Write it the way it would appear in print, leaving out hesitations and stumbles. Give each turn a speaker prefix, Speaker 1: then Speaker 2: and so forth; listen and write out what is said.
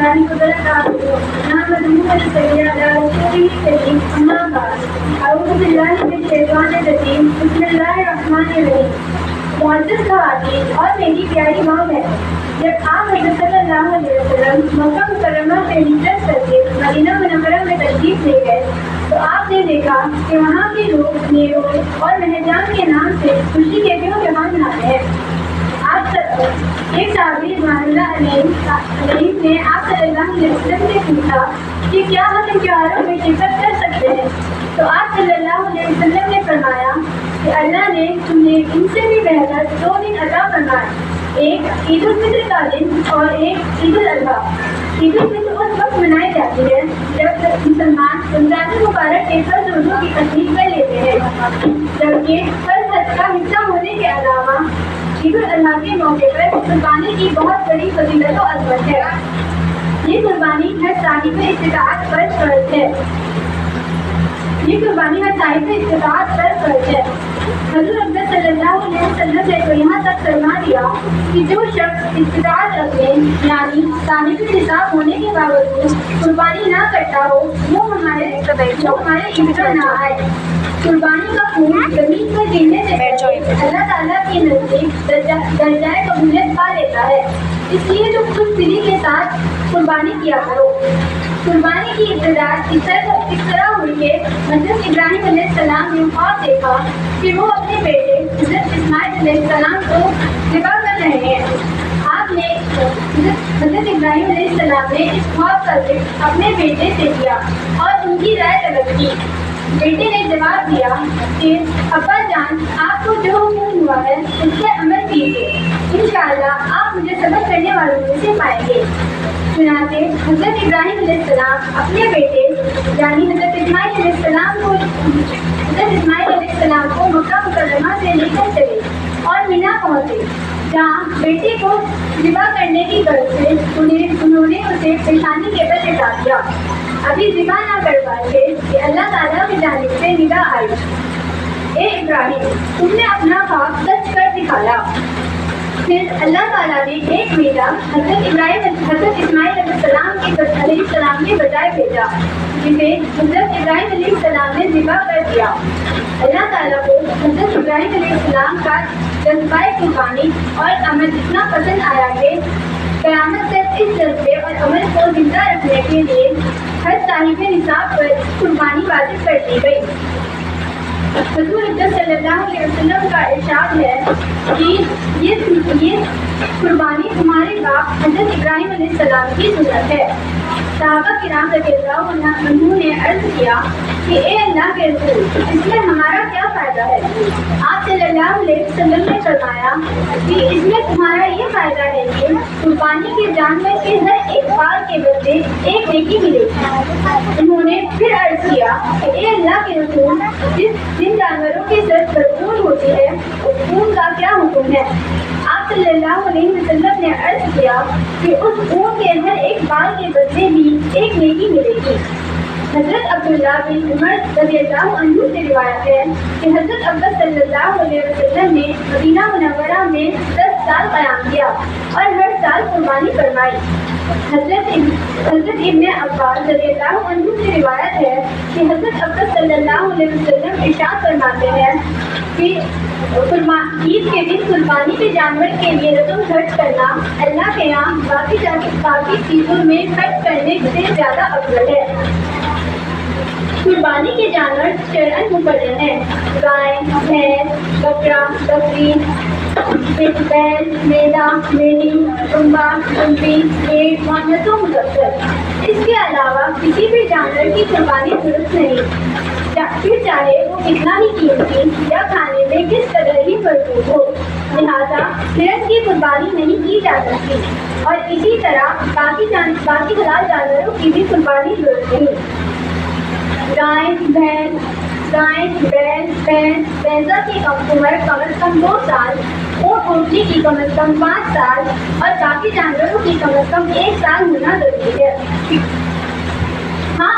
Speaker 1: الله وبركاته. نحمده ونصلي على رسوله الكريم. أما بعد. أعوذ بالله من الشيطان الرجيم. بسم الله الرحمن الرحيم. معزز خواتین اور میری پیاری ماں بہن، جب آپ حضرت صلی اللہ علیہ وسلم مکہ مکرمہ سے ہجرت کر کے مدینہ منورہ میں تشریف لے گئے تو آپ نے دیکھا کہ وہاں کے لوگ نیرو اور مہرجان کے نام سے خوشی کے دنوں جہاں مناتے ہیں۔ ایک صحابی رضوان اللہ علیہ نے آپ صلی اللہ علیہ وسلم سے پوچھا کہ کیا ہم ان تیوہاروں میں شرکت کر سکتے ہیں؟ تو آپ صلی اللہ علیہ وسلم نے فرمایا کہ اللہ نے تمہیں ان سے بھی بہتر 2 دن عطا فرمائے، ایک عید الفطر کا دن اور ایک عید الاضحیٰ۔ عید الفطر اس وقت منائی جاتی ہے جب مسلمان رمضان المبارک کے فرض روزوں کی تکمیل کر لیتے ہیں، جبکہ فرض حج کا حصہ ہونے کے علاوہ عید الاضحیٰ کے موقع پر قربانی کی بہت بڑی فضیلت و عظمت ہے۔ یہ قربانی ہر صاحب استطاعت پر فرض ہے۔ حضور اکرم صلی اللہ علیہ وسلم نے تو یہاں تک فرما دیا کہ جو شخص استطاعت رکھنے یعنی صاحب نصاب ہونے کے باوجود قربانی نہ کرتا ہو وہ ہمارے ذمہ نہ آئے۔ قربانی کا خون زمین پر گرنے سے اللہ تعالیٰ کے نزدیک درجۂ قبولیت پا لیتا ہے، اس لیے تو خود دلی کے ساتھ قربانی کیا کرو۔ قربانی کی ابتدا اس طرح ہوئی کہ حضرت ابراہیم علیہ السلام نے خواب دیکھا کہ وہ اپنے بیٹے حضرت اسماعیل علیہ السلام کو ذبح کر رہے ہیں۔ آپ نے حضرت ابراہیم علیہ السلام نے اس خواب کا ذکر اپنے بیٹے سے کیا اور ان کی رائے طلب کی۔ بیٹے نے جواب دیا کہ ابا جان آپ کو جو حکم ہوا ہے اس سے عمل کیجیے، انشاءاللہ آپ مجھے صبر کرنے والوں میں سے پائیں گے۔ چنانچہ حضرت ابراہیم علیہ السلام اپنے بیٹے یعنی حضرت اسماعیل علیہ السلام کو مکہ مکرمہ سے لے کر چلے اور مینا پہنچے، جہاں بیٹے کو ذبح کرنے کی غرض سے انہوں نے اسے پیشانی کے بل لٹا دیا۔ ابھی ذبح نہ کر پائے کہ اللہ تعالیٰ کی جانب سے ندا آئی، اے ابراہیم تم نے اپنا خواب سچ کر دکھایا۔ پھر اللہ تعالیٰ نے ایک بیٹا حضرت اسماعیل علیہ السلام کے بجائے بھیجا، جسے حضرت ابراہیم علیہ السلام نے ذبح کر دیا۔ اللہ تعالیٰ کو حضرت ابراہیم علیہ السلام کا جذبہ قربانی اور عمل اتنا پسند آیا کہ قیامت تک اس جذبے اور عمل کو زندہ رکھنے کے لیے ہر صاحب نصاب پر قربانی واجب کر دی گئی۔ حضور اکرم صلی اللہ علیہ وسلم کا ارشاد ہے کہ یہ قربانی تمہارے باپ حضرت ابراہیم علیہ السلام کی سنت ہے۔ صحابہ کرام رضی اللہ عنہ نے عرض کیا کہ اے اللہ کے رسول اس میں ہمارا کیا فائدہ ہے؟ آپ صلی اللہ علیہ وسلم نے فرمایا کہ اس میں تمہارا یہ فائدہ ہے کہ قربانی کے جانور کے ہر ایک بال کے بدلے ایک نیکی ملے گی۔ انہوں نے پھر عرض کیا کہ اے اللہ کے رسول جن جانوروں کی سر خون ہوتی ہے اس خون کا کیا حکم ہے؟ آپ صلی اللہ علیہ وسلم نے عرض کیا کہ اس خون کے ہر ایک بال کے بدلے بھی ایک نیکی ملے گی۔ حضرت عبداللہ بن عمر رضی اللہ عنہ سے روایت ہے کہ حضرت عبداللہ صلی اللہ علیہ وسلم نے مدینہ منورہ میں 10 سال قیام کیا اور ہر سال قربانی فرمائی۔ حضرت ابن عباس رضی اللہ عنہ سے روایت ہے کہ حضرت عبداللہ صلی اللہ علیہ وسلم ارشاد فرماتے ہیں کہ عید کے دن قربانی کے جانور کے لیے رقم خرچ کرنا اللہ کے یہاں باقی چیزوں میں خرچ کرنے سے زیادہ افضل ہے۔ قربانی کے جانور شرعاً مقرر ہیں، گائے، بھینس، بکرا، بکری، بیل، میڑا، میڑھی، دمبا، ڈمپی، بھیڑ، مؤنث و مذکر۔ اس کے علاوہ کسی بھی جانور کی قربانی درست نہیں، پھر چاہے وہ کتنا ہی قیمتی یا کھانے میں کس قدر ہی بھرپور ہو، لہٰذا بھینس کی قربانی نہیں کی جا سکتی اور اسی طرح باقی حلال جانوروں کی بھی قربانی درست نہیں۔ گائے، بیل، بھینسہ کی عمر کم از کم 2 سال، اونٹ اونٹنی کی کم از کم 5 سال اور باقی جانوروں کی کم از کم 1 سال ہونا ضروری ہے۔ ہاں